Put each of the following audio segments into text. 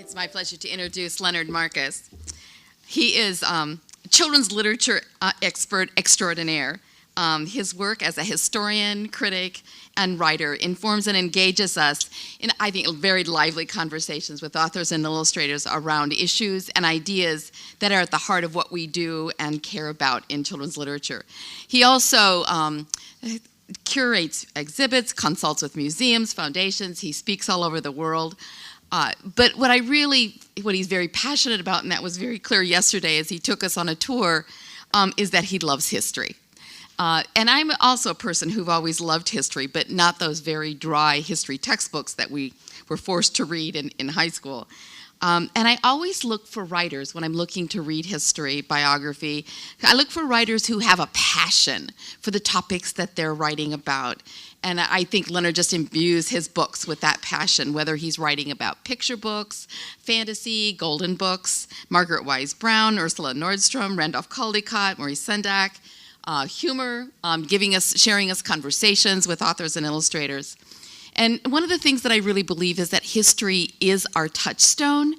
It's my pleasure to introduce Leonard Marcus. He is children's literature expert extraordinaire. His work as a historian, critic, and writer informs and engages us in, I think, very lively conversations with authors and illustrators around issues and ideas that are at the heart of what we do and care about in children's literature. He also curates exhibits, consults with museums, foundations. He speaks all over the world. But what he's very passionate about, and that was very clear yesterday as he took us on a tour, is that he loves history. And I'm also a person who've always loved history, but not those very dry history textbooks that we were forced to read in high school. And I always look for writers when I'm looking to read history, biography. I look for writers who have a passion for the topics that they're writing about. And I think Leonard just imbues his books with that passion, whether he's writing about picture books, fantasy, golden books, Margaret Wise Brown, Ursula Nordstrom, Randolph Caldecott, Maurice Sendak, humor, sharing us conversations with authors and illustrators. And one of the things that I really believe is that history is our touchstone,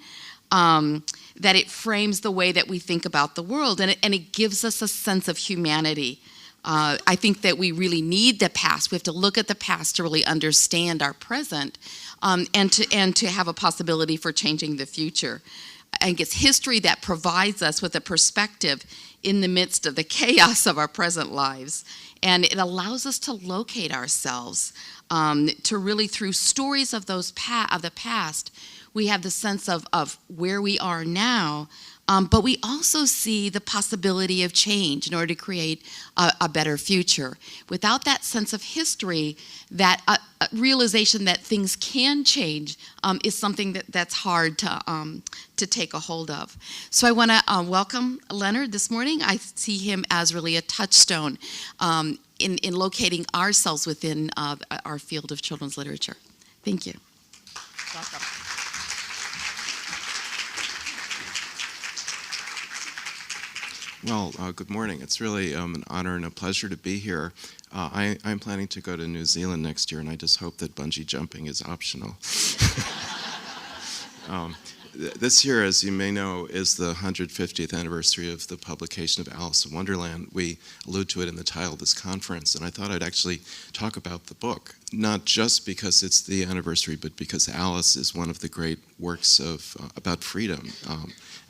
that it frames the way that we think about the world, and it gives us a sense of humanity. I think that we really need the past. We have to look at the past to really understand our present, and to have a possibility for changing the future. I think it's history that provides us with a perspective in the midst of the chaos of our present lives. And it allows us to locate ourselves, to really, through stories of the past, we have the sense of where we are now, but we also see the possibility of change in order to create a better future. Without that sense of history, that realization that things can change is something that's hard to take a hold of. So I want to welcome Leonard this morning. I see him as really a touchstone in locating ourselves within our field of children's literature. Thank you. Welcome. Well, good morning. It's really an honor and a pleasure to be here. I'm planning to go to New Zealand next year, and I just hope that bungee jumping is optional. This year, as you may know, is the 150th anniversary of the publication of Alice in Wonderland. We allude to it in the title of this conference, and I thought I'd actually talk about the book, not just because it's the anniversary, but because Alice is one of the great works about freedom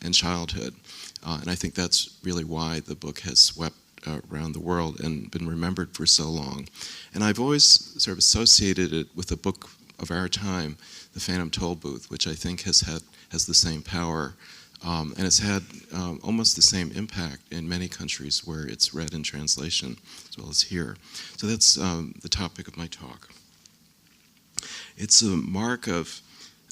and childhood. And I think that's really why the book has swept around the world and been remembered for so long. And I've always sort of associated it with a book of our time, The Phantom Tollbooth, which I think has the same power, and it's had almost the same impact in many countries where it's read in translation, as well as here. So that's the topic of my talk. It's a mark of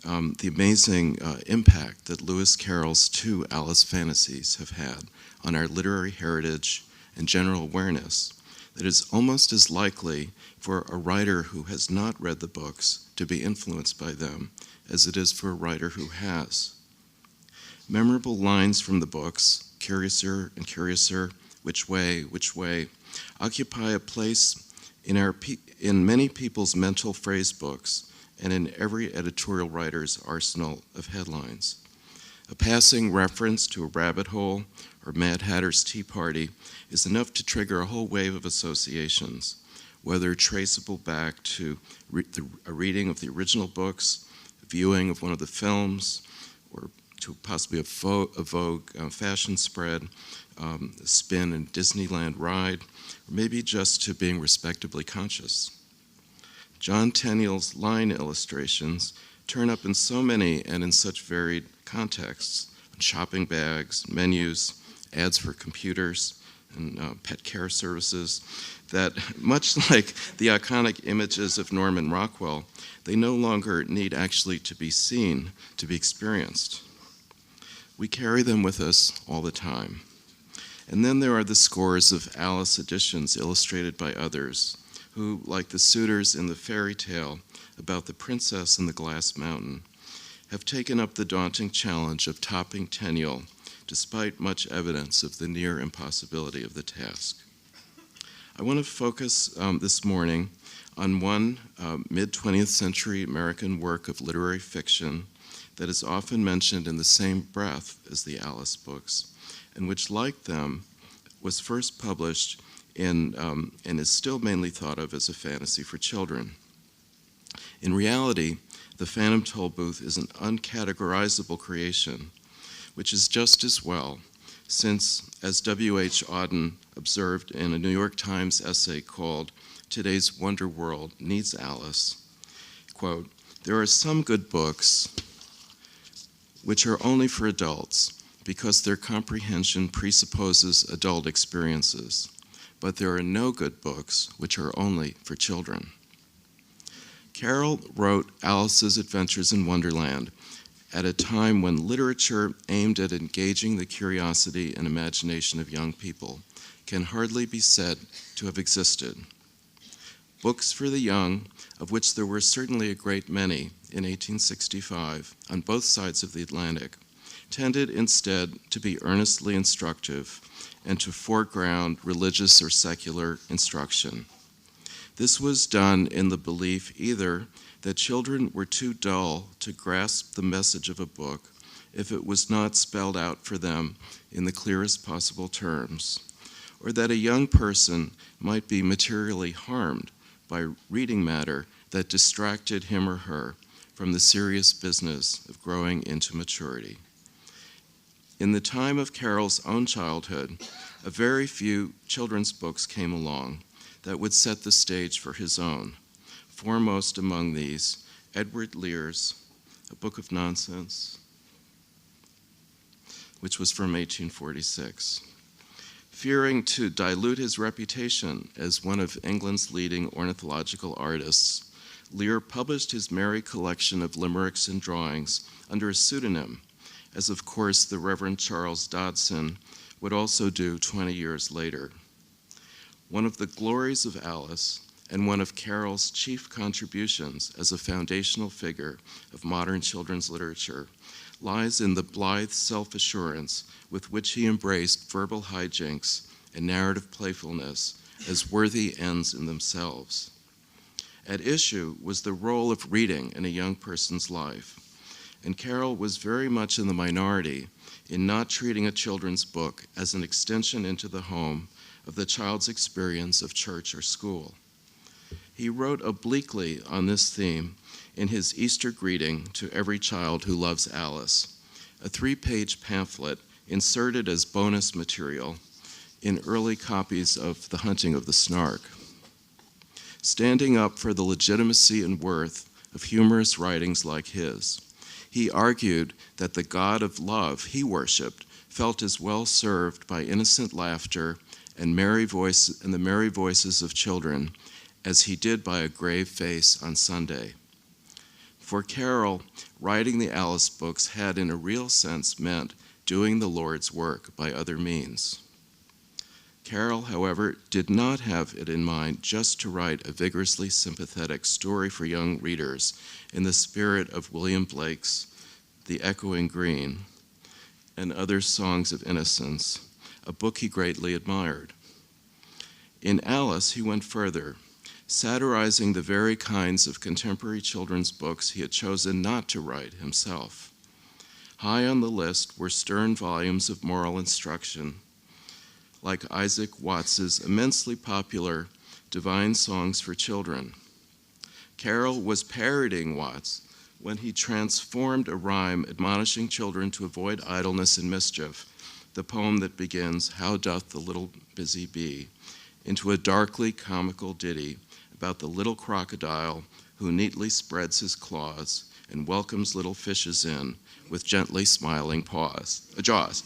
the amazing impact that Lewis Carroll's two Alice fantasies have had on our literary heritage and general awareness, that it's almost as likely for a writer who has not read the books to be influenced by them as it is for a writer who has. Memorable lines from the books, curiouser and curiouser, which way, occupy a place in many people's mental phrase books and in every editorial writer's arsenal of headlines. A passing reference to a rabbit hole or Mad Hatter's Tea Party is enough to trigger a whole wave of associations, whether traceable back to a reading of the original books, a viewing of one of the films, or to possibly a Vogue fashion spread, a spin in Disneyland ride, or maybe just to being respectably conscious. John Tenniel's line illustrations turn up in so many and in such varied contexts, shopping bags, menus, ads for computers, and pet care services, that much like the iconic images of Norman Rockwell, they no longer need actually to be seen, to be experienced. We carry them with us all the time. And then there are the scores of Alice editions illustrated by others, who, like the suitors in the fairy tale about the princess in the glass mountain, have taken up the daunting challenge of topping Tenniel, despite much evidence of the near impossibility of the task. I want to focus this morning on one mid-20th century American work of literary fiction that is often mentioned in the same breath as the Alice books, and which, like them, was first published in, and is still mainly thought of as a fantasy for children. In reality, the Phantom Tollbooth is an uncategorizable creation, which is just as well, since, as W.H. Auden observed in a New York Times essay called "Today's Wonder World Needs Alice," quote, "There are some good books which are only for adults because their comprehension presupposes adult experiences, but there are no good books which are only for children." Carroll wrote Alice's Adventures in Wonderland at a time when literature aimed at engaging the curiosity and imagination of young people can hardly be said to have existed. Books for the young, of which there were certainly a great many in 1865 on both sides of the Atlantic, tended instead to be earnestly instructive and to foreground religious or secular instruction. This was done in the belief either that children were too dull to grasp the message of a book if it was not spelled out for them in the clearest possible terms, or that a young person might be materially harmed by reading matter that distracted him or her from the serious business of growing into maturity. In the time of Carroll's own childhood, a very few children's books came along that would set the stage for his own. Foremost among these, Edward Lear's A Book of Nonsense, which was from 1846. Fearing to dilute his reputation as one of England's leading ornithological artists, Lear published his merry collection of limericks and drawings under a pseudonym, as of course the Reverend Charles Dodson would also do 20 years later. One of the glories of Alice, and one of Carroll's chief contributions as a foundational figure of modern children's literature, lies in the blithe self-assurance with which he embraced verbal hijinks and narrative playfulness as worthy ends in themselves. At issue was the role of reading in a young person's life, and Carroll was very much in the minority in not treating a children's book as an extension into the home of the child's experience of church or school. He wrote obliquely on this theme in his Easter greeting to every child who loves Alice, a 3-page pamphlet inserted as bonus material in early copies of The Hunting of the Snark. Standing up for the legitimacy and worth of humorous writings like his, he argued that the God of love he worshipped felt as well served by innocent laughter and the merry voices of children as he did by a grave face on Sunday. For Carroll, writing the Alice books had in a real sense meant doing the Lord's work by other means. Carroll, however, did not have it in mind just to write a vigorously sympathetic story for young readers in the spirit of William Blake's The Echoing Green and other songs of innocence, a book he greatly admired. In Alice, he went further, satirizing the very kinds of contemporary children's books he had chosen not to write himself. High on the list were stern volumes of moral instruction, like Isaac Watts's immensely popular Divine Songs for Children. Carroll was parodying Watts when he transformed a rhyme admonishing children to avoid idleness and mischief, the poem that begins, "How doth the little busy bee," into a darkly comical ditty about the little crocodile who neatly spreads his claws and welcomes little fishes in with gently smiling jaws.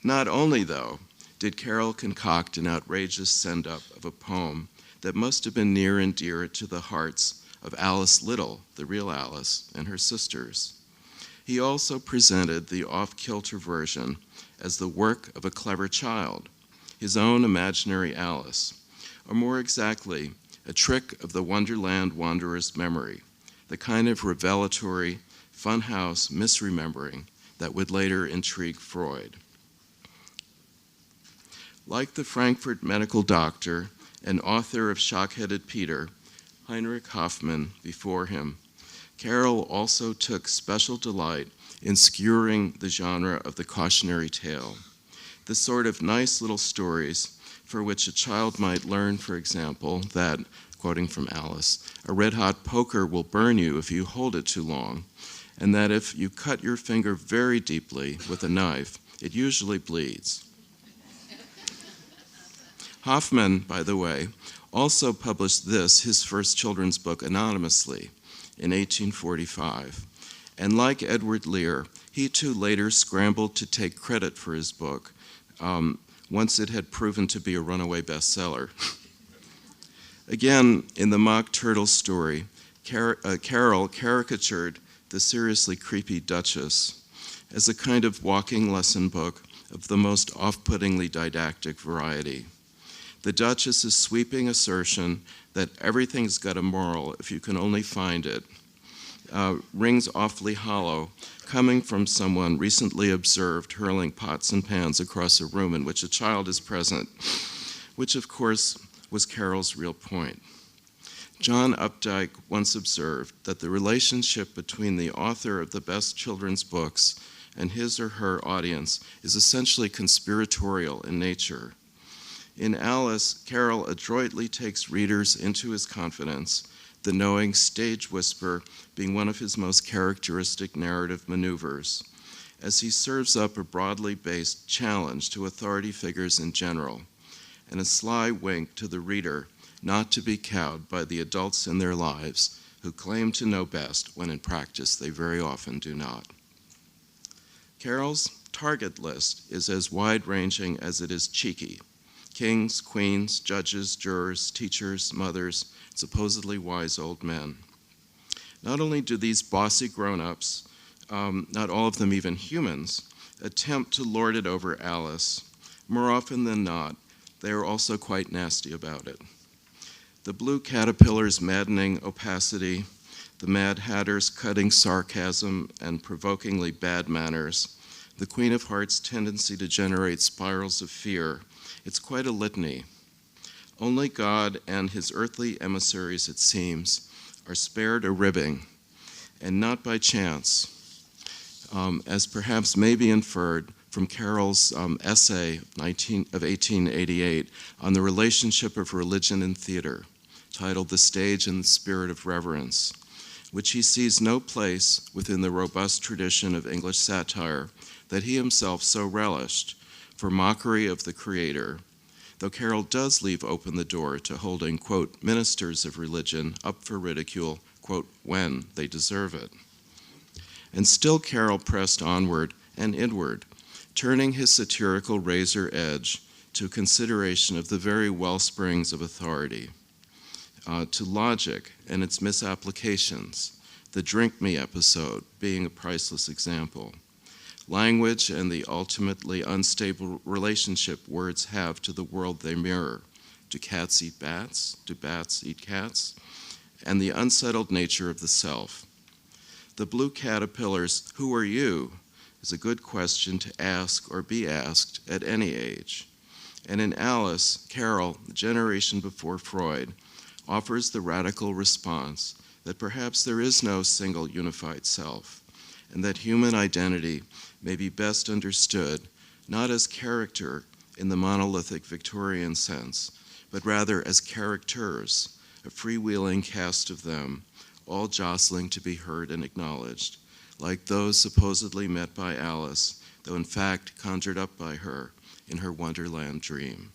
Not only, though, did Carroll concoct an outrageous send-up of a poem that must have been near and dear to the hearts of Alice Little, the real Alice, and her sisters. He also presented the off-kilter version as the work of a clever child, his own imaginary Alice, or more exactly, a trick of the Wonderland wanderer's memory, the kind of revelatory, funhouse misremembering that would later intrigue Freud. Like the Frankfurt medical doctor and author of Shock-Headed Peter, Heinrich Hoffmann, before him, Carroll also took special delight in skewering the genre of the cautionary tale, the sort of nice little stories for which a child might learn, for example, that, quoting from Alice, a red-hot poker will burn you if you hold it too long, and that if you cut your finger very deeply with a knife, it usually bleeds. Hoffman, by the way, also published this, his first children's book, anonymously in 1845. And like Edward Lear, he too later scrambled to take credit for his book once it had proven to be a runaway bestseller. Again, in the Mock Turtle story, Carroll caricatured the seriously creepy Duchess as a kind of walking lesson book of the most off-puttingly didactic variety. The Duchess's sweeping assertion that everything's got a moral if you can only find it rings awfully hollow, coming from someone recently observed hurling pots and pans across a room in which a child is present, which of course was Carroll's real point. John Updike once observed that the relationship between the author of the best children's books and his or her audience is essentially conspiratorial in nature. In Alice, Carroll adroitly takes readers into his confidence, the knowing stage whisper being one of his most characteristic narrative maneuvers, as he serves up a broadly based challenge to authority figures in general, and a sly wink to the reader not to be cowed by the adults in their lives who claim to know best when in practice they very often do not. Carroll's target list is as wide-ranging as it is cheeky. Kings, queens, judges, jurors, teachers, mothers, supposedly wise old men. Not only do these bossy grown-ups, not all of them even humans, attempt to lord it over Alice, more often than not, they are also quite nasty about it. The Blue Caterpillar's maddening opacity, the Mad Hatter's cutting sarcasm and provokingly bad manners, the Queen of Hearts' tendency to generate spirals of fear, it's quite a litany. Only God and his earthly emissaries, it seems, are spared a ribbing, and not by chance, as perhaps may be inferred from Carroll's essay of 1888 on the relationship of religion and theater, titled The Stage and the Spirit of Reverence, which he sees no place within the robust tradition of English satire that he himself so relished for mockery of the Creator, though Carroll does leave open the door to holding, quote, ministers of religion up for ridicule, quote, when they deserve it. And still Carroll pressed onward and inward, turning his satirical razor edge to consideration of the very wellsprings of authority, to logic and its misapplications, the Drink Me episode being a priceless example. Language and the ultimately unstable relationship words have to the world they mirror. Do cats eat bats? Do bats eat cats? And the unsettled nature of the self. The Blue Caterpillar's "Who are you?" is a good question to ask or be asked at any age. And in Alice, Carroll, the generation before Freud, offers the radical response that perhaps there is no single unified self, and that human identity may be best understood not as character in the monolithic Victorian sense, but rather as characters, a freewheeling cast of them, all jostling to be heard and acknowledged, like those supposedly met by Alice, though in fact conjured up by her in her Wonderland dream.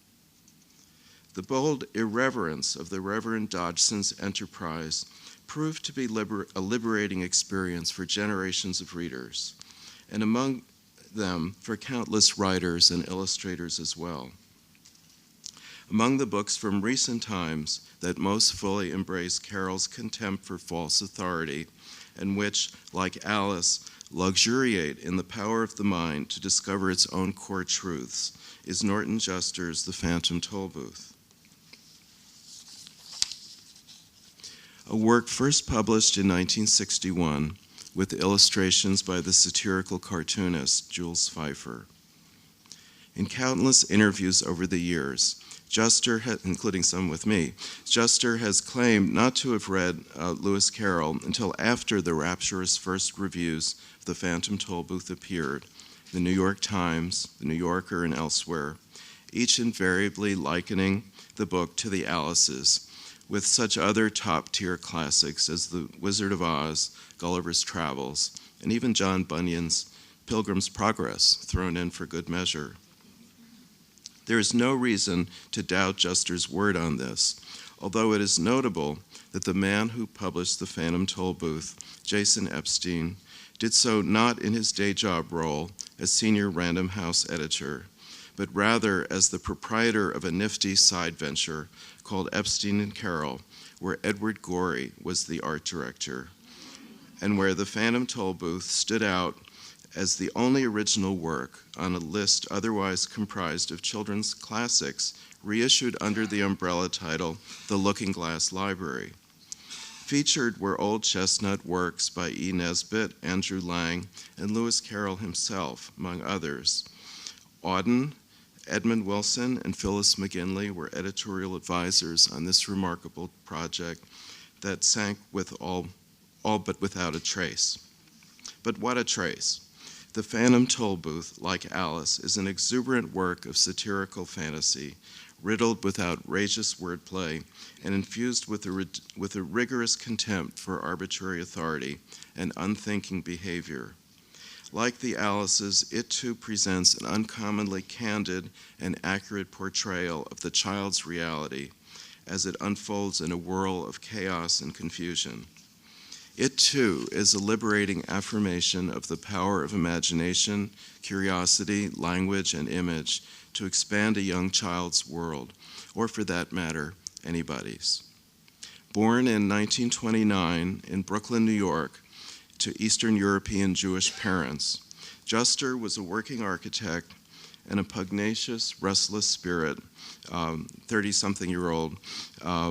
The bold irreverence of the Reverend Dodgson's enterprise proved to be a liberating experience for generations of readers, and among them for countless writers and illustrators as well. Among the books from recent times that most fully embrace Carroll's contempt for false authority, and which, like Alice, luxuriate in the power of the mind to discover its own core truths, is Norton Juster's The Phantom Tollbooth. A work first published in 1961 with illustrations by the satirical cartoonist Jules Feiffer. In countless interviews over the years, including some with me, Juster has claimed not to have read Lewis Carroll until after the rapturous first reviews of The Phantom Tollbooth appeared, the New York Times, the New Yorker, and elsewhere, each invariably likening the book to the Alices, with such other top-tier classics as The Wizard of Oz, Gulliver's Travels, and even John Bunyan's Pilgrim's Progress thrown in for good measure. There is no reason to doubt Juster's word on this, although it is notable that the man who published The Phantom Tollbooth, Jason Epstein, did so not in his day job role as senior Random House editor, but rather as the proprietor of a nifty side venture called Epstein and Carroll, where Edward Gorey was the art director, and where The Phantom Tollbooth stood out as the only original work on a list otherwise comprised of children's classics reissued under the umbrella title The Looking Glass Library. Featured were old chestnut works by E. Nesbit, Andrew Lang, and Lewis Carroll himself, among others. Auden, Edmund Wilson, and Phyllis McGinley were editorial advisors on this remarkable project that sank with all but without a trace. But what a trace! The Phantom Tollbooth, like Alice, is an exuberant work of satirical fantasy, riddled with outrageous wordplay and infused with a rigorous contempt for arbitrary authority and unthinking behavior. Like the Alices, it too presents an uncommonly candid and accurate portrayal of the child's reality as it unfolds in a whirl of chaos and confusion. It too is a liberating affirmation of the power of imagination, curiosity, language, and image to expand a young child's world, or for that matter, anybody's. Born in 1929 in Brooklyn, New York, to Eastern European Jewish parents, Juster was a working architect and a pugnacious, restless spirit, 30-something-year-old,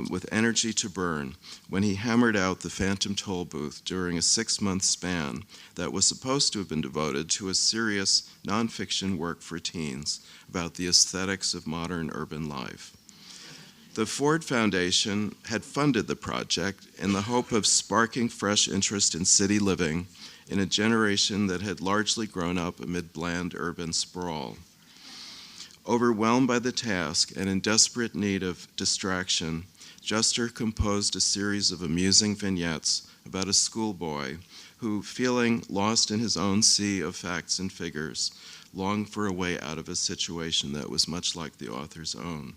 with energy to burn, when he hammered out The Phantom Tollbooth during a 6-month span that was supposed to have been devoted to a serious nonfiction work for teens about the aesthetics of modern urban life. The Ford Foundation had funded the project in the hope of sparking fresh interest in city living in a generation that had largely grown up amid bland urban sprawl. Overwhelmed by the task and in desperate need of distraction, Juster composed a series of amusing vignettes about a schoolboy who, feeling lost in his own sea of facts and figures, longed for a way out of a situation that was much like the author's own.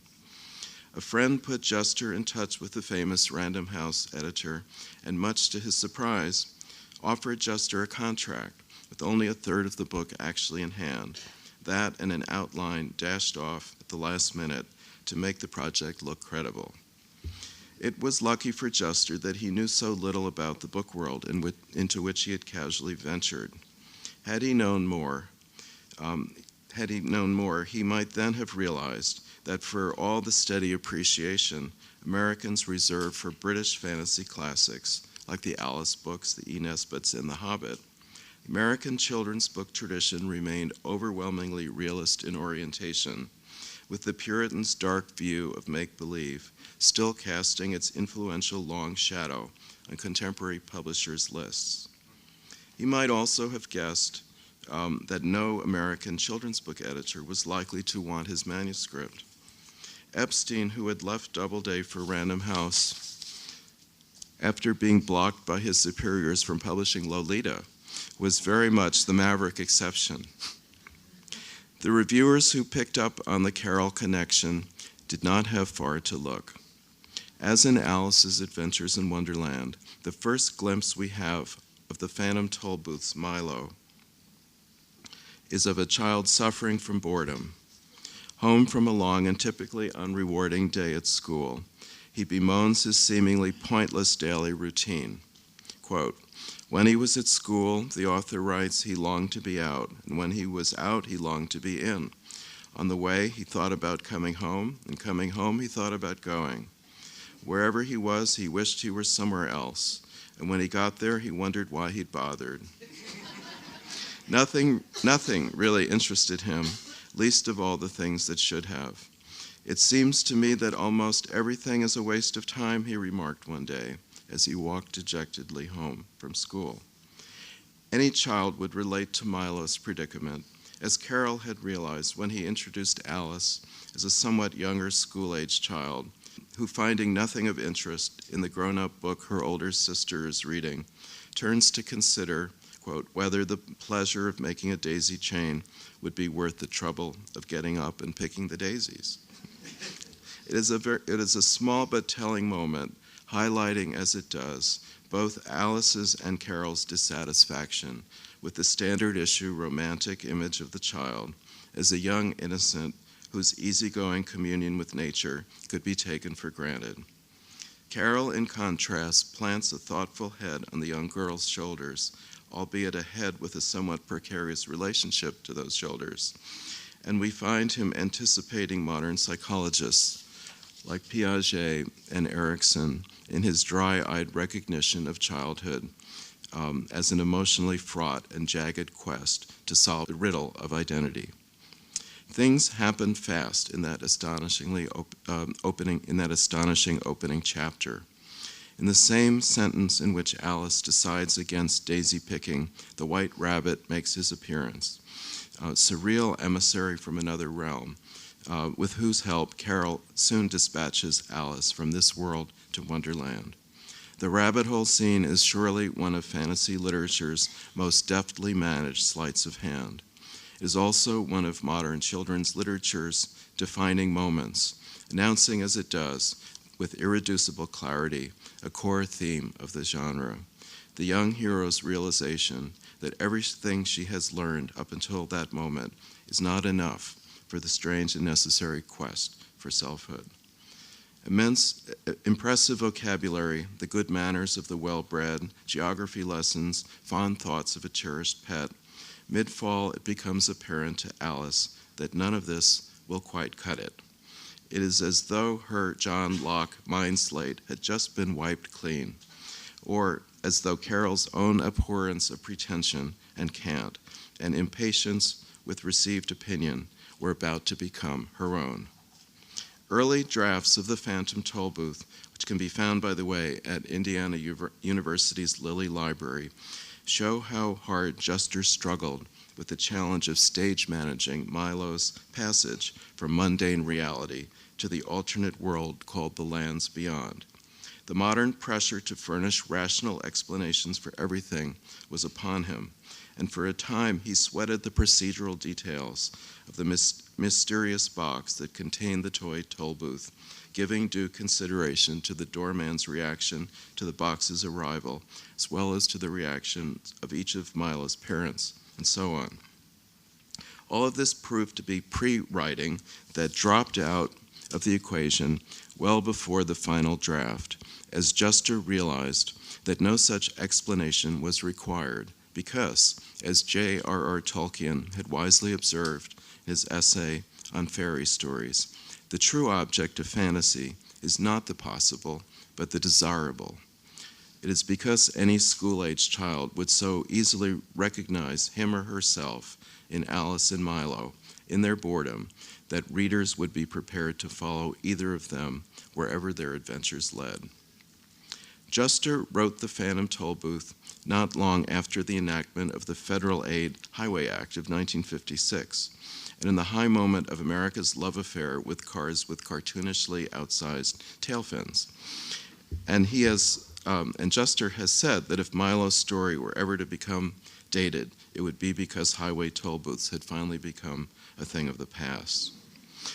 A friend put Juster in touch with the famous Random House editor, and much to his surprise, offered Juster a contract with only a third of the book actually in hand. That and an outline dashed off at the last minute to make the project look credible. It was lucky for Juster that he knew so little about the book world into which he had casually ventured. Had he known more, he might then have realized that for all the steady appreciation Americans reserve for British fantasy classics like the Alice books, the E. Nesbits, and The Hobbit, American children's book tradition remained overwhelmingly realist in orientation, with the Puritans' dark view of make-believe still casting its influential long shadow on contemporary publishers' lists. He might also have guessed that no American children's book editor was likely to want his manuscript. Epstein, who had left Doubleday for Random House after being blocked by his superiors from publishing Lolita, was very much the maverick exception. The reviewers who picked up on the Carroll connection did not have far to look. As in Alice's Adventures in Wonderland, the first glimpse we have of the Phantom Tollbooth's Milo is of a child suffering from boredom. Home from a long and typically unrewarding day at school, he bemoans his seemingly pointless daily routine. Quote, "When he was at school," the author writes, "he longed to be out, and when he was out, he longed to be in. On the way, he thought about coming home, and coming home, he thought about going. Wherever he was, he wished he were somewhere else, and when he got there, he wondered why he'd bothered." Nothing really interested him least of all the things that should have. It seems to me that almost everything is a waste of time, he remarked one day as he walked dejectedly home from school. Any child would relate to Milo's predicament, as Carol had realized when he introduced Alice as a somewhat younger school-age child, who, finding nothing of interest in the grown-up book her older sister is reading, turns to consider, quote, whether the pleasure of making a daisy chain would be worth the trouble of getting up and picking the daisies. It is a small but telling moment, highlighting as it does both Alice's and Carol's dissatisfaction with the standard issue romantic image of the child as a young innocent whose easygoing communion with nature could be taken for granted. Carol, in contrast, plants a thoughtful head on the young girl's shoulders, albeit a head with a somewhat precarious relationship to those shoulders. And we find him anticipating modern psychologists like Piaget and Erikson in his dry-eyed recognition of childhood as an emotionally fraught and jagged quest to solve the riddle of identity. Things happen fast in that astonishing opening chapter. In the same sentence in which Alice decides against daisy picking, the white rabbit makes his appearance, a surreal emissary from another realm, with whose help Carol soon dispatches Alice from this world to Wonderland. The rabbit hole scene is surely one of fantasy literature's most deftly managed sleights of hand. It is also one of modern children's literature's defining moments, announcing as it does, with irreducible clarity, a core theme of the genre, the young hero's realization that everything she has learned up until that moment is not enough for the strange and necessary quest for selfhood. Impressive vocabulary, the good manners of the well-bred, geography lessons, fond thoughts of a cherished pet. Mid-fall, it becomes apparent to Alice that none of this will quite cut it. It is as though her John Locke mind slate had just been wiped clean, or as though Carol's own abhorrence of pretension and cant and impatience with received opinion were about to become her own. Early drafts of the Phantom Tollbooth, which can be found, by the way, at Indiana University's Lilly Library, show how hard Juster struggled with the challenge of stage managing Milo's passage from mundane reality to the alternate world called the lands beyond. The modern pressure to furnish rational explanations for everything was upon him, and for a time he sweated the procedural details of the mysterious box that contained the toy toll booth, giving due consideration to the doorman's reaction to the box's arrival, as well as to the reaction of each of Milo's parents, and so on. All of this proved to be pre-writing that dropped out of the equation well before the final draft, as Juster realized that no such explanation was required, because, as J.R.R. Tolkien had wisely observed in his essay on fairy stories, the true object of fantasy is not the possible, but the desirable. It is because any school-age child would so easily recognize him or herself in Alice and Milo, in their boredom, that readers would be prepared to follow either of them wherever their adventures led. Juster wrote The Phantom Tollbooth not long after the enactment of the Federal Aid Highway Act of 1956, and in the high moment of America's love affair with cars with cartoonishly outsized tail fins. And Juster has said that if Milo's story were ever to become dated, it would be because highway toll booths had finally become a thing of the past.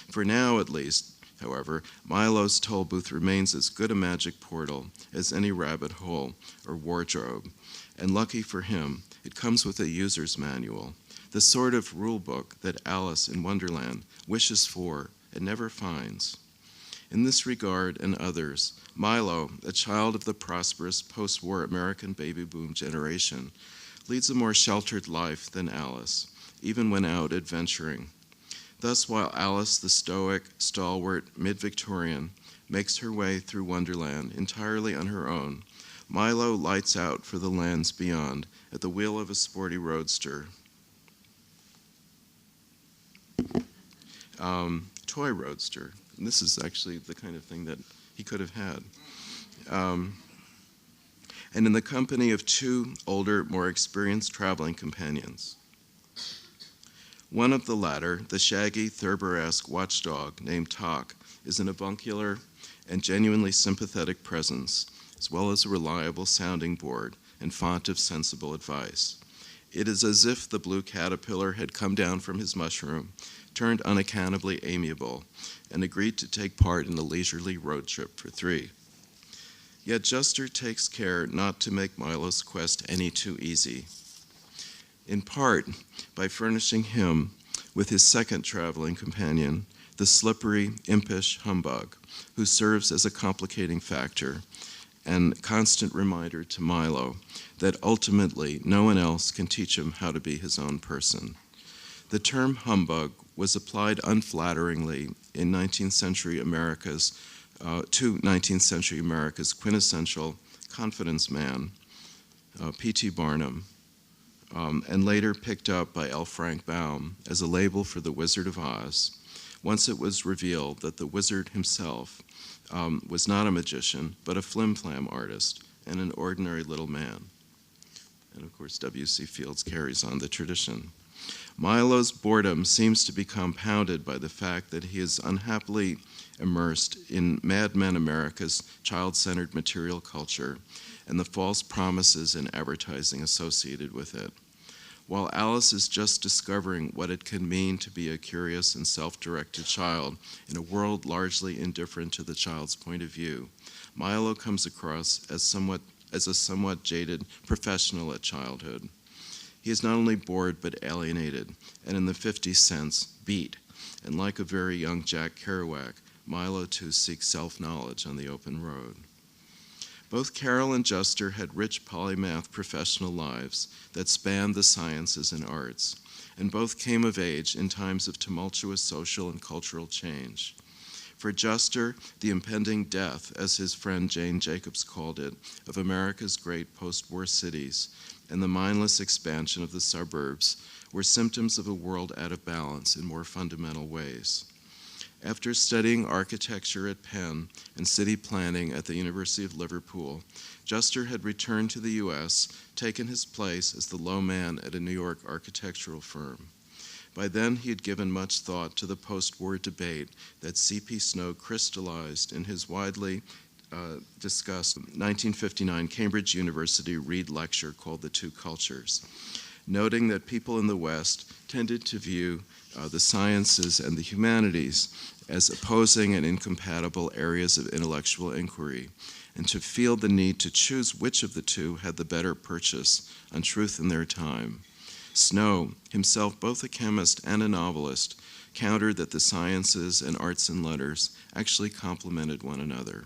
For now, at least, however, Milo's toll booth remains as good a magic portal as any rabbit hole or wardrobe, and lucky for him, it comes with a user's manual, the sort of rule book that Alice in Wonderland wishes for and never finds. In this regard and others, Milo, a child of the prosperous post-war American baby boom generation, leads a more sheltered life than Alice, even when out adventuring. Thus, while Alice, the stoic, stalwart mid-Victorian, makes her way through Wonderland entirely on her own, Milo lights out for the lands beyond at the wheel of a sporty roadster. toy roadster. And this is actually the kind of thing that he could have had. And in the company of two older, more experienced traveling companions. One of the latter, the shaggy, Thurber-esque watchdog named Talk, is an avuncular and genuinely sympathetic presence, as well as a reliable sounding board and font of sensible advice. It is as if the blue caterpillar had come down from his mushroom, turned unaccountably amiable, and agreed to take part in a leisurely road trip for three. Yet Juster takes care not to make Milo's quest any too easy, in part by furnishing him with his second traveling companion, the slippery, impish humbug, who serves as a complicating factor and constant reminder to Milo that ultimately no one else can teach him how to be his own person. The term humbug was applied unflatteringly in 19th century America's to 19th century America's quintessential confidence man, P.T. Barnum, and later picked up by L. Frank Baum as a label for the Wizard of Oz, once it was revealed that the wizard himself was not a magician, but a flim-flam artist and an ordinary little man. And of course, W.C. Fields carries on the tradition. Milo's boredom seems to be compounded by the fact that he is unhappily immersed in Mad Men America's child-centered material culture and the false promises and advertising associated with it. While Alice is just discovering what it can mean to be a curious and self-directed child in a world largely indifferent to the child's point of view, Milo comes across as a somewhat jaded professional at childhood. He is not only bored but alienated, and in the 50 sense, beat. And like a very young Jack Kerouac, Milo too seeks self-knowledge on the open road. Both Carol and Juster had rich polymath professional lives that spanned the sciences and arts, and both came of age in times of tumultuous social and cultural change. For Juster, the impending death, as his friend Jane Jacobs called it, of America's great post-war cities and the mindless expansion of the suburbs were symptoms of a world out of balance in more fundamental ways. After studying architecture at Penn and city planning at the University of Liverpool, Juster had returned to the U.S., taken his place as the low man at a New York architectural firm. By then, he had given much thought to the post-war debate that C.P. Snow crystallized in his widely discussed 1959 Cambridge University Reed lecture called The Two Cultures, noting that people in the West tended to view the sciences and the humanities as opposing and incompatible areas of intellectual inquiry, and to feel the need to choose which of the two had the better purchase on truth in their time. Snow, himself both a chemist and a novelist, countered that the sciences and arts and letters actually complemented one another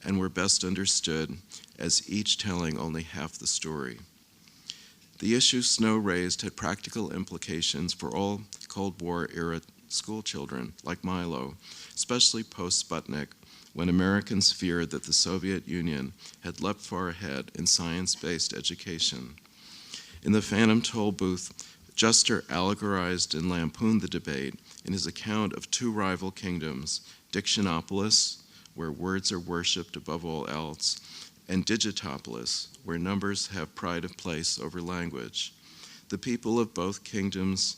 and were best understood as each telling only half the story. The issue Snow raised had practical implications for all Cold War-era school children, like Milo, especially post-Sputnik, when Americans feared that the Soviet Union had leapt far ahead in science-based education. In the Phantom Toll Booth, Juster allegorized and lampooned the debate in his account of two rival kingdoms, Dictionopolis, where words are worshipped above all else, and Digitopolis, where numbers have pride of place over language. The people of both kingdoms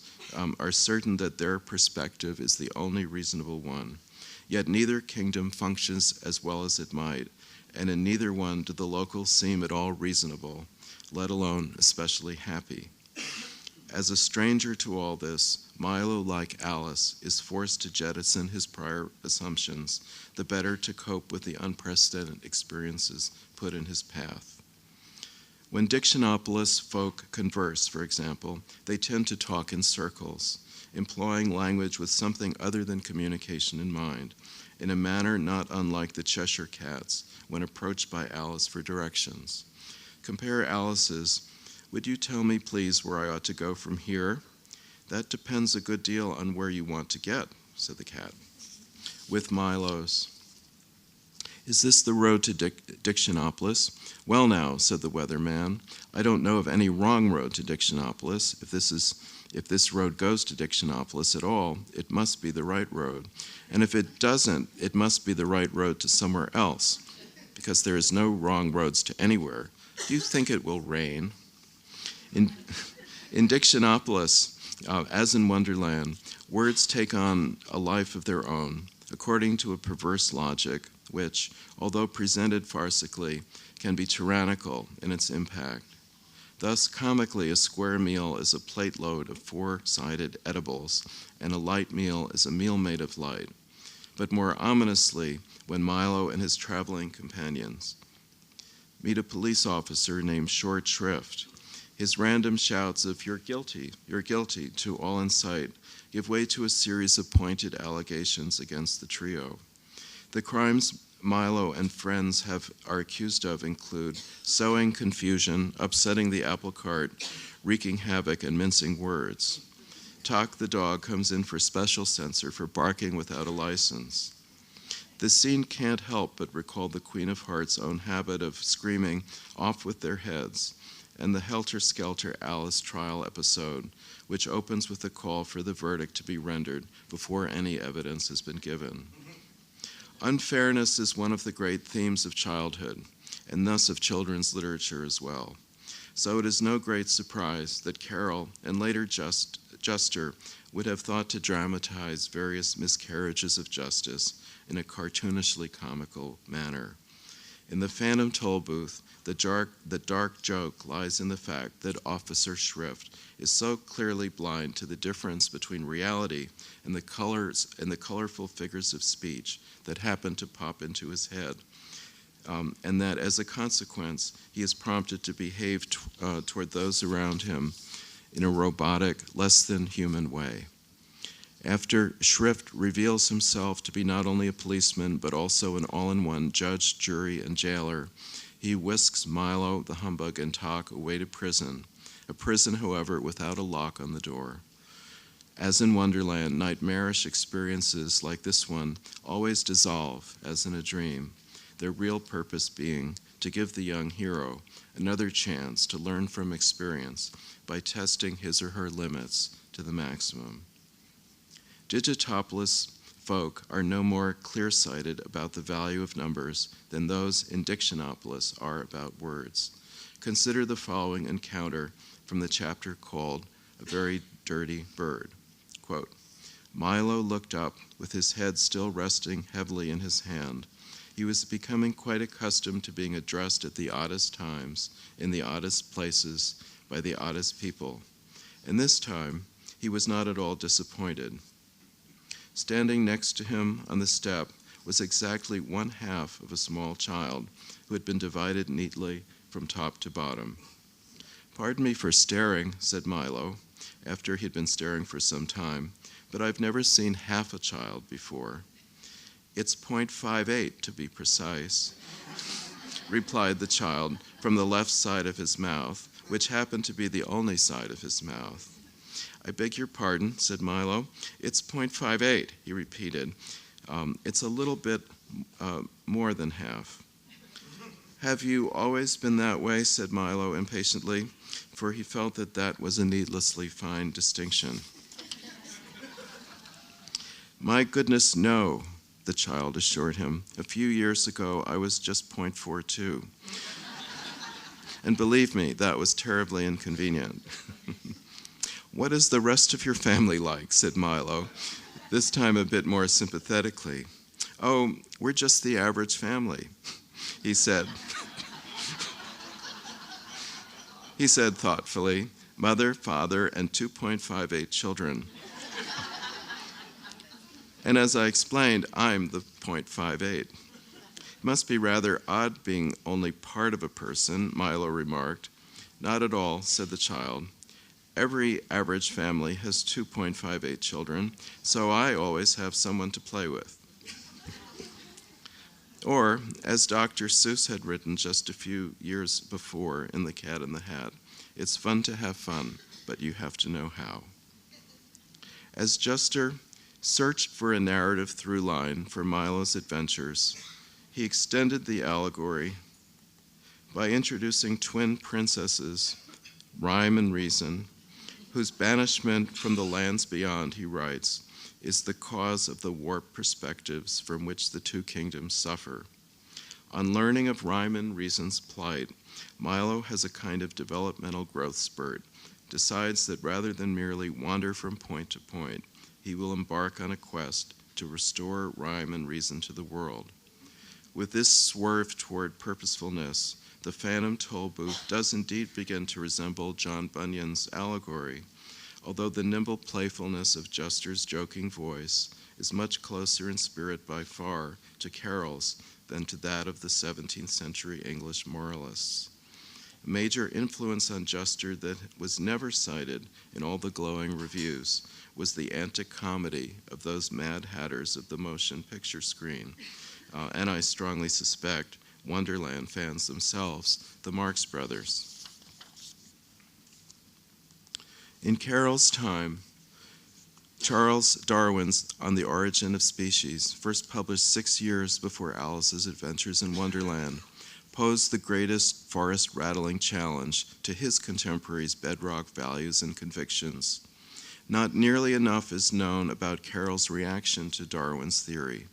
are certain that their perspective is the only reasonable one. Yet neither kingdom functions as well as it might, and in neither one do the locals seem at all reasonable, let alone especially happy. As a stranger to all this, Milo, like Alice, is forced to jettison his prior assumptions, the better to cope with the unprecedented experiences put in his path. When Dictionopolis folk converse, for example, they tend to talk in circles, employing language with something other than communication in mind, in a manner not unlike the Cheshire Cats when approached by Alice for directions. Compare Alice's, "Would you tell me, please, where I ought to go from here?" "That depends a good deal on where you want to get," said the cat. With Milo's, "Is this the road to Dictionopolis?" "Well now," said the weatherman, "I don't know of any wrong road to Dictionopolis. If this is If this road goes to Dictionopolis at all, it must be the right road. And if it doesn't, it must be the right road to somewhere else, because there is no wrong roads to anywhere. Do you think it will rain? In Dictionopolis, as in Wonderland, words take on a life of their own, according to a perverse logic, which, although presented farcically, can be tyrannical in its impact. Thus, comically, a square meal is a plate load of four-sided edibles, and a light meal is a meal made of light. But more ominously, when Milo and his traveling companions meet a police officer named Short Shrift, his random shouts of you're guilty, to all in sight give way to a series of pointed allegations against the trio. The crimes Milo and friends are accused of include sowing confusion, upsetting the apple cart, wreaking havoc, and mincing words. Talk the dog comes in for special censor for barking without a license. This scene can't help but recall the Queen of Hearts' own habit of screaming off with their heads, and the helter-skelter Alice trial episode, which opens with a call for the verdict to be rendered before any evidence has been given. Unfairness is one of the great themes of childhood, and thus of children's literature as well. So it is no great surprise that Carroll, and later Juster, would have thought to dramatize various miscarriages of justice in a cartoonishly comical manner. In the Phantom Tollbooth, the dark joke lies in the fact that Officer Shrift is so clearly blind to the difference between reality and the colors and the colorful figures of speech that happen to pop into his head, and that as a consequence, he is prompted to behave toward those around him in a robotic, less than human way. After Shrift reveals himself to be not only a policeman, but also an all-in-one judge, jury, and jailer, he whisks Milo, the humbug, and Talk away to prison, a prison, however, without a lock on the door. As in Wonderland, nightmarish experiences like this one always dissolve, as in a dream, their real purpose being to give the young hero another chance to learn from experience by testing his or her limits to the maximum. Digitopolis folk are no more clear-sighted about the value of numbers than those in Dictionopolis are about words. Consider the following encounter from the chapter called A Very Dirty Bird. Quote, Milo looked up with his head still resting heavily in his hand. He was becoming quite accustomed to being addressed at the oddest times, in the oddest places, by the oddest people. And this time, he was not at all disappointed. Standing next to him on the step was exactly one half of a small child who had been divided neatly from top to bottom. Pardon me for staring, said Milo, after he had been staring for some time, but I've never seen half a child before. It's 0.58 to be precise, replied the child from the left side of his mouth, which happened to be the only side of his mouth. I beg your pardon, said Milo. It's 0.58, he repeated. It's a little bit more than half. Have you always been that way, said Milo impatiently, for he felt that that was a needlessly fine distinction. My goodness, no, the child assured him. A few years ago, I was just 0.42. And believe me, that was terribly inconvenient. What is the rest of your family like, said Milo, this time a bit more sympathetically. Oh, we're just the average family, he said. He said thoughtfully, mother, father, and 2.58 children. And as I explained, I'm the 0.58. It must be rather odd being only part of a person, Milo remarked. Not at all, said the child. Every average family has 2.58 children, so I always have someone to play with. Or, as Dr. Seuss had written just a few years before in The Cat in the Hat, it's fun to have fun, but you have to know how. As Juster searched for a narrative through line for Milo's adventures, he extended the allegory by introducing twin princesses, Rhyme and Reason, whose banishment from the lands beyond, he writes, is the cause of the warped perspectives from which the two kingdoms suffer. On learning of rhyme and reason's plight, Milo has a kind of developmental growth spurt, decides that rather than merely wander from point to point, he will embark on a quest to restore rhyme and reason to the world. With this swerve toward purposefulness, the Phantom Tollbooth does indeed begin to resemble John Bunyan's allegory, although the nimble playfulness of Juster's joking voice is much closer in spirit by far to Carroll's than to that of the 17th century English moralists. A major influence on Juster that was never cited in all the glowing reviews was the antic comedy of those mad hatters of the motion picture screen, and I strongly suspect Wonderland fans themselves, the Marx Brothers. In Carroll's time, Charles Darwin's On the Origin of Species, first published 6 years before Alice's Adventures in Wonderland, posed the greatest forest-rattling challenge to his contemporaries' bedrock values and convictions. Not nearly enough is known about Carroll's reaction to Darwin's theory,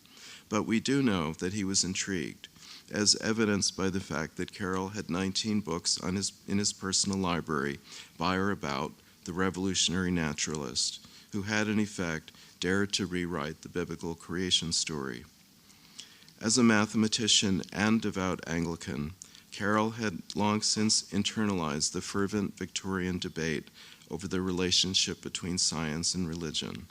but we do know that he was intrigued, as evidenced by the fact that Carroll had 19 books in his personal library by or about the revolutionary naturalist, who had in effect dared to rewrite the biblical creation story. As a mathematician and devout Anglican, Carroll had long since internalized the fervent Victorian debate over the relationship between science and religion.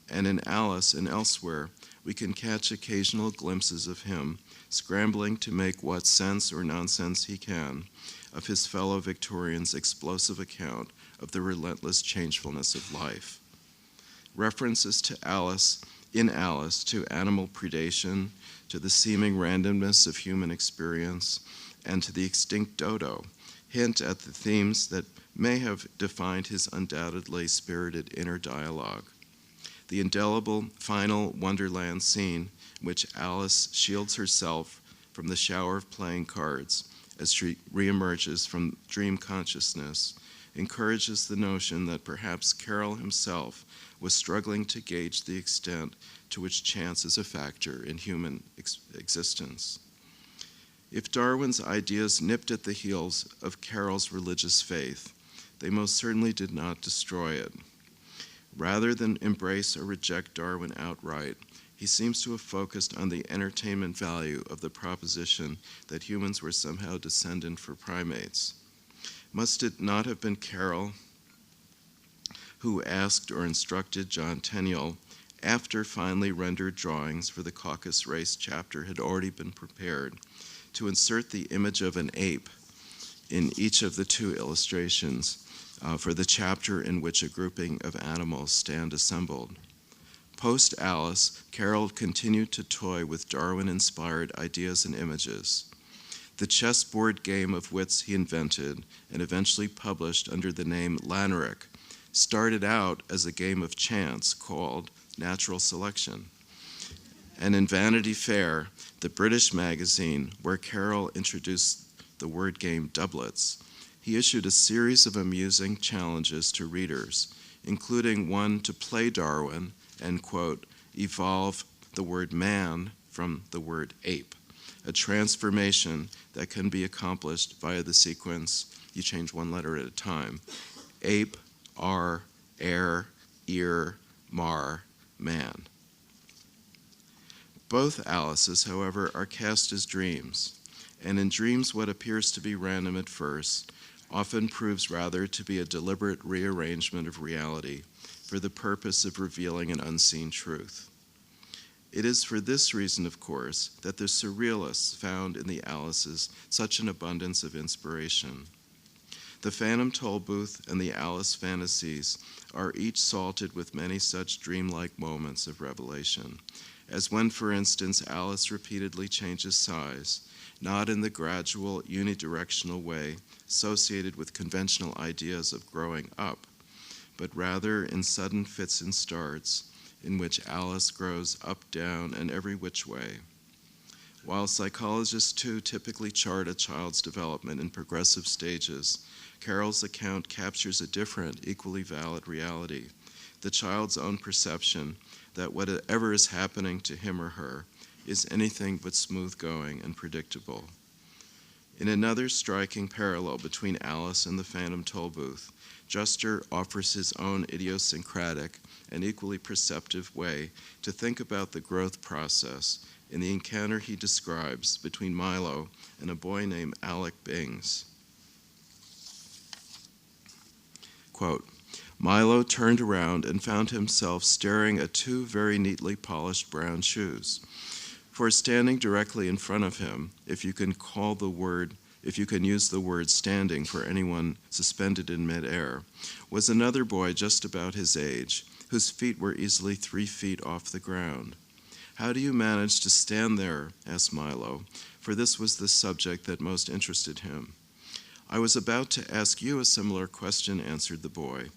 And in Alice and elsewhere, we can catch occasional glimpses of him scrambling to make what sense or nonsense he can of his fellow Victorians' explosive account of the relentless changefulness of life. References to Alice to animal predation, to the seeming randomness of human experience, and to the extinct dodo hint at the themes that may have defined his undoubtedly spirited inner dialogue. The indelible final Wonderland scene in which Alice shields herself from the shower of playing cards as she reemerges from dream consciousness encourages the notion that perhaps Carroll himself was struggling to gauge the extent to which chance is a factor in human existence. If Darwin's ideas nipped at the heels of Carroll's religious faith, they most certainly did not destroy it. Rather than embrace or reject Darwin outright, he seems to have focused on the entertainment value of the proposition that humans were somehow descendant from primates. Must it not have been Carroll who asked or instructed John Tenniel, after finally rendered drawings for the Caucasus Race chapter had already been prepared, to insert the image of an ape in each of the 2 illustrations for the chapter in which a grouping of animals stand assembled? Post-Alice, Carroll continued to toy with Darwin-inspired ideas and images. The chessboard game of wits he invented and eventually published under the name Laneric started out as a game of chance called Natural Selection. And in Vanity Fair, the British magazine where Carroll introduced the word game doublets, he issued a series of amusing challenges to readers, including one to play Darwin and, quote, evolve the word man from the word ape, a transformation that can be accomplished via the sequence, you change one letter at a time, ape, ar, air, ear, mar, man. Both Alices, however, are cast as dreams, and in dreams what appears to be random at first often proves rather to be a deliberate rearrangement of reality for the purpose of revealing an unseen truth. It is for this reason, of course, that the surrealists found in the Alices such an abundance of inspiration. The Phantom Tollbooth and the Alice fantasies are each salted with many such dreamlike moments of revelation, as when, for instance, Alice repeatedly changes size, not in the gradual, unidirectional way associated with conventional ideas of growing up, but rather in sudden fits and starts, in which Alice grows up, down, and every which way. While psychologists too typically chart a child's development in progressive stages, Carol's account captures a different, equally valid reality, the child's own perception that whatever is happening to him or her is anything but smooth going and predictable. In another striking parallel between Alice and the Phantom Tollbooth, Juster offers his own idiosyncratic and equally perceptive way to think about the growth process in the encounter he describes between Milo and a boy named Alec Bings. Quote, Milo turned around and found himself staring at two very neatly polished brown shoes. For standing directly in front of him, if you can use the word standing for anyone suspended in midair, was another boy just about his age, whose feet were easily 3 feet off the ground. How do you manage to stand there? Asked Milo, for this was the subject that most interested him. I was about to ask you a similar question, answered the boy,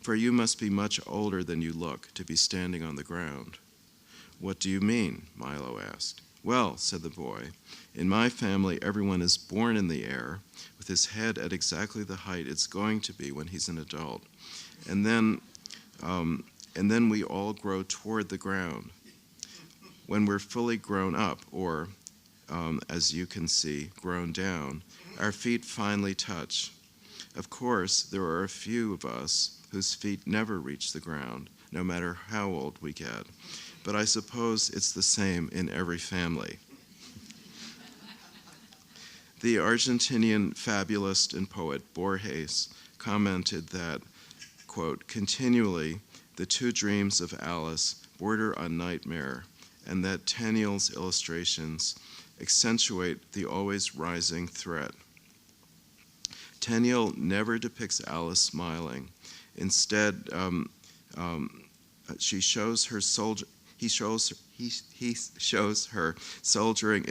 for you must be much older than you look to be standing on the ground. What do you mean? Milo asked. Well, said the boy, in my family everyone is born in the air with his head at exactly the height it's going to be when he's an adult. And then we all grow toward the ground. When we're fully grown up, or, as you can see, grown down, our feet finally touch. Of course, there are a few of us whose feet never reach the ground, no matter how old we get. But I suppose it's the same in every family. The Argentinian fabulist and poet Borges commented that, quote, continually the two dreams of Alice border on nightmare, and that Tenniel's illustrations accentuate the always rising threat. Tenniel never depicts Alice smiling. Instead, he shows her soldiering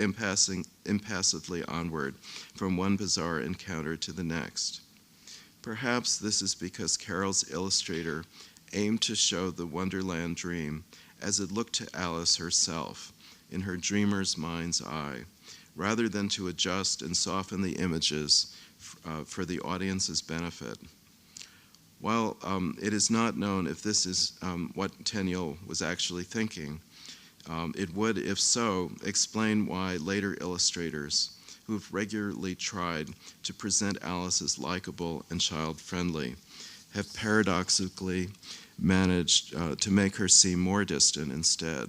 impassively onward from one bizarre encounter to the next. Perhaps this is because Carol's illustrator aimed to show the Wonderland dream as it looked to Alice herself, in her dreamer's mind's eye, rather than to adjust and soften the images for the audience's benefit. While it is not known if this is what Tenniel was actually thinking, it would, if so, explain why later illustrators who have regularly tried to present Alice as likable and child-friendly have paradoxically managed to make her seem more distant instead.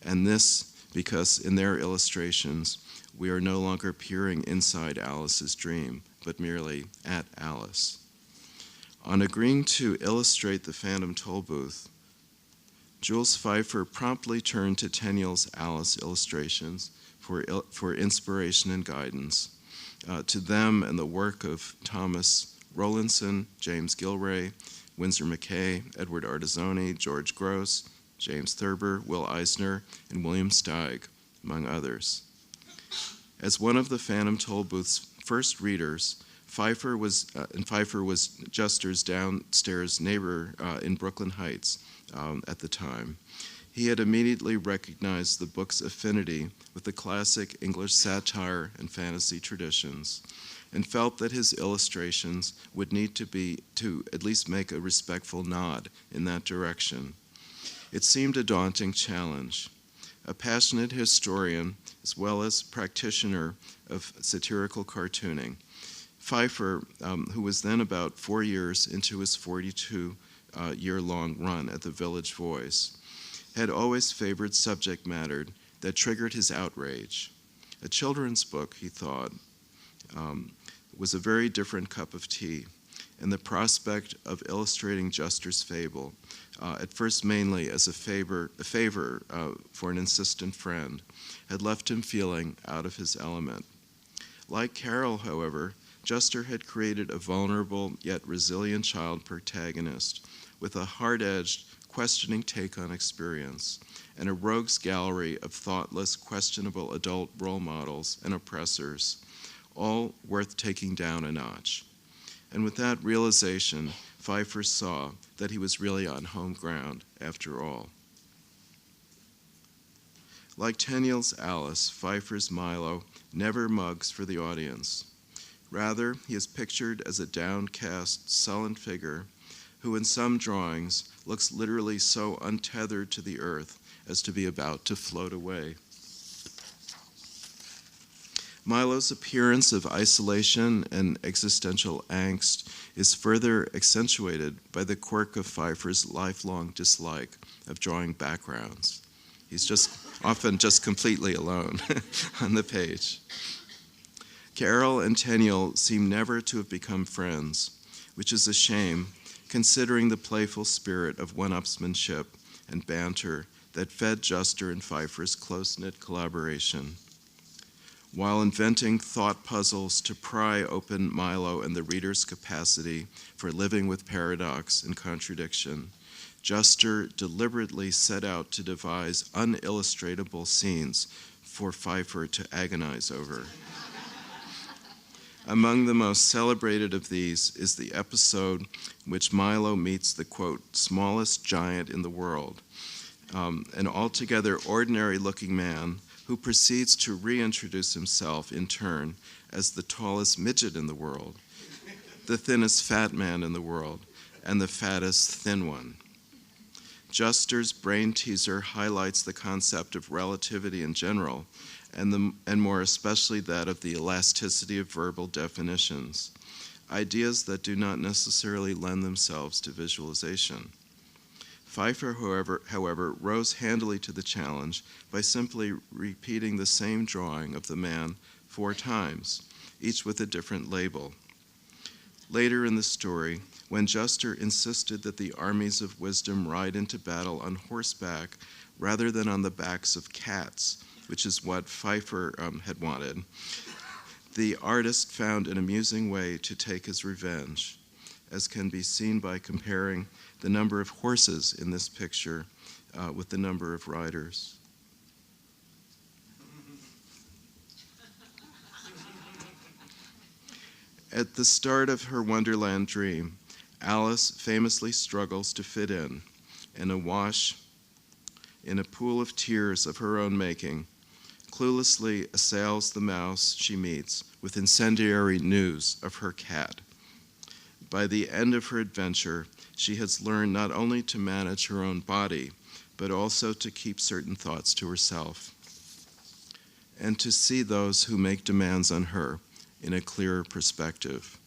And this because in their illustrations, we are no longer peering inside Alice's dream, but merely at Alice. On agreeing to illustrate the Phantom Tollbooth, Jules Feiffer promptly turned to Tenniel's Alice illustrations for inspiration and guidance. To them and the work of Thomas Rowlandson, James Gilray, Winsor McKay, Edward Artizzoni, George Gross, James Thurber, Will Eisner, and William Steig, among others. As one of the Phantom Tollbooth's first readers, Feiffer was Juster's downstairs neighbor in Brooklyn Heights at the time. He had immediately recognized the book's affinity with the classic English satire and fantasy traditions, and felt that his illustrations would need to at least make a respectful nod in that direction. It seemed a daunting challenge. A passionate historian, as well as practitioner of satirical cartooning, Feiffer, who was then about 4 years into his 42-year-long run at the Village Voice, had always favored subject matter that triggered his outrage. A children's book, he thought, was a very different cup of tea, and the prospect of illustrating Juster's fable, at first mainly as a favor for an insistent friend, had left him feeling out of his element. Like Carol, however, Juster had created a vulnerable yet resilient child protagonist with a hard-edged, questioning take on experience, and a rogues gallery of thoughtless, questionable adult role models and oppressors, all worth taking down a notch. And with that realization, Feiffer saw that he was really on home ground after all. Like Tenniel's Alice, Feiffer's Milo never mugs for the audience. Rather, he is pictured as a downcast, sullen figure who in some drawings looks literally so untethered to the earth as to be about to float away. Milo's appearance of isolation and existential angst is further accentuated by the quirk of Pfeiffer's lifelong dislike of drawing backgrounds. He's often just completely alone on the page. Carol and Tenniel seem never to have become friends, which is a shame considering the playful spirit of one-upsmanship and banter that fed Juster and Pfeiffer's close-knit collaboration. While inventing thought puzzles to pry open Milo and the reader's capacity for living with paradox and contradiction, Juster deliberately set out to devise unillustratable scenes for Pfeiffer to agonize over. Among the most celebrated of these is the episode in which Milo meets the, quote, smallest giant in the world, an altogether ordinary-looking man who proceeds to reintroduce himself in turn as the tallest midget in the world, the thinnest fat man in the world, and the fattest thin one. Juster's brain teaser highlights the concept of relativity in general, and more especially that of the elasticity of verbal definitions, ideas that do not necessarily lend themselves to visualization. Pfeiffer, however, rose handily to the challenge by simply repeating the same drawing of the man 4 times, each with a different label. Later in the story, when Juster insisted that the armies of wisdom ride into battle on horseback rather than on the backs of cats, which is what Pfeiffer had wanted, the artist found an amusing way to take his revenge, as can be seen by comparing the number of horses in this picture with the number of riders. At the start of her Wonderland dream, Alice famously struggles to fit in, and awash in a pool of tears of her own making, cluelessly assails the mouse she meets with incendiary news of her cat. By the end of her adventure, she has learned not only to manage her own body, but also to keep certain thoughts to herself, and to see those who make demands on her in a clearer perspective.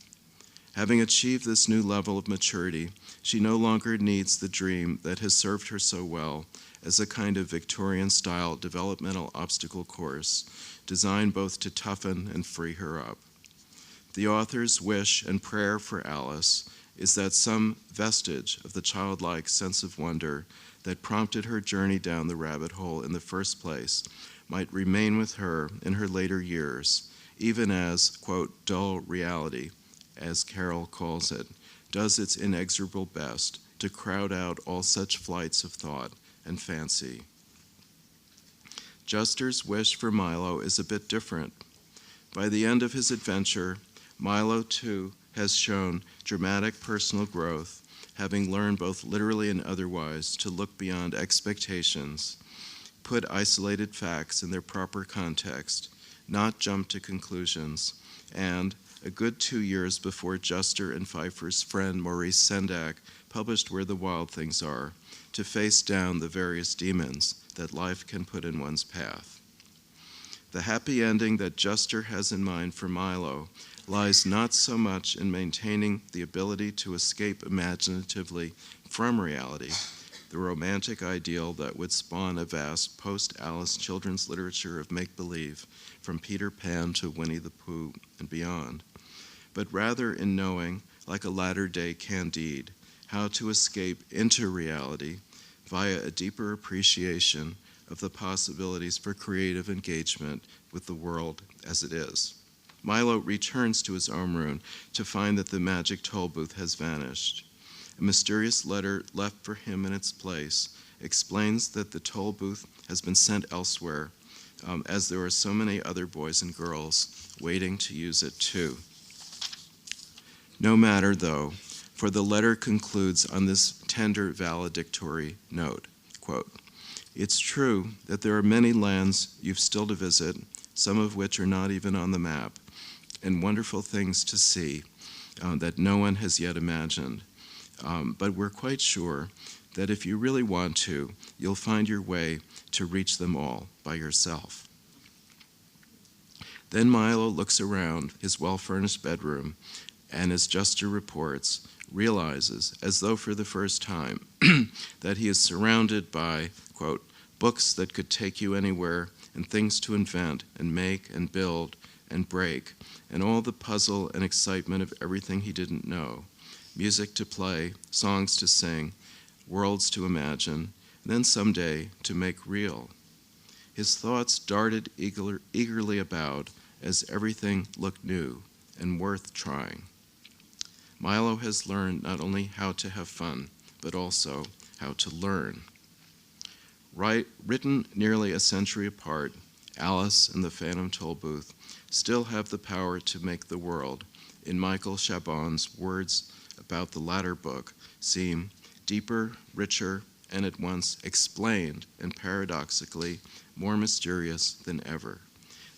Having achieved this new level of maturity, she no longer needs the dream that has served her so well as a kind of Victorian-style developmental obstacle course designed both to toughen and free her up. The author's wish and prayer for Alice is that some vestige of the childlike sense of wonder that prompted her journey down the rabbit hole in the first place might remain with her in her later years, even as, quote, dull reality, as Carol calls it, does its inexorable best to crowd out all such flights of thought and fancy. Juster's wish for Milo is a bit different. By the end of his adventure, Milo, too, has shown dramatic personal growth, having learned both literally and otherwise to look beyond expectations, put isolated facts in their proper context, not jump to conclusions, and, a good 2 years before Juster and Pfeiffer's friend Maurice Sendak published Where the Wild Things Are, to face down the various demons that life can put in one's path. The happy ending that Juster has in mind for Milo lies not so much in maintaining the ability to escape imaginatively from reality, the romantic ideal that would spawn a vast post-Alice children's literature of make-believe, from Peter Pan to Winnie the Pooh and beyond, but rather in knowing, like a latter-day Candide, how to escape into reality via a deeper appreciation of the possibilities for creative engagement with the world as it is. Milo returns to his own room to find that the magic toll booth has vanished. A mysterious letter left for him in its place explains that the toll booth has been sent elsewhere, as there are so many other boys and girls waiting to use it too. No matter, though, for the letter concludes on this tender valedictory note, quote, "It's true that there are many lands you've still to visit, some of which are not even on the map, and wonderful things to see that no one has yet imagined. But we're quite sure that if you really want to, you'll find your way to reach them all by yourself. Then Milo looks around his well-furnished bedroom and, as Juster reports, realizes, as though for the first time, that he is surrounded by, quote, books that could take you anywhere and things to invent and make and build and break, and all the puzzle and excitement of everything he didn't know, music to play, songs to sing, worlds to imagine, and then someday to make real. His thoughts darted eagerly about as everything looked new and worth trying. Milo has learned not only how to have fun, but also how to learn. Written nearly a century apart, Alice and the Phantom Tollbooth still have the power to make the world, in Michael Chabon's words about the latter book, seem deeper, richer, and at once explained and paradoxically more mysterious than ever.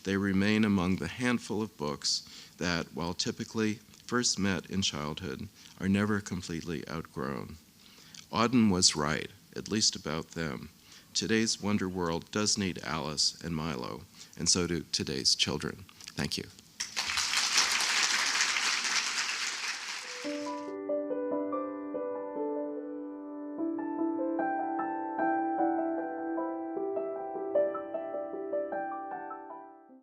They remain among the handful of books that, while typically first met in childhood, are never completely outgrown. Auden was right, at least about them. Today's Wonder World does need Alice and Milo, and so do today's children. Thank you.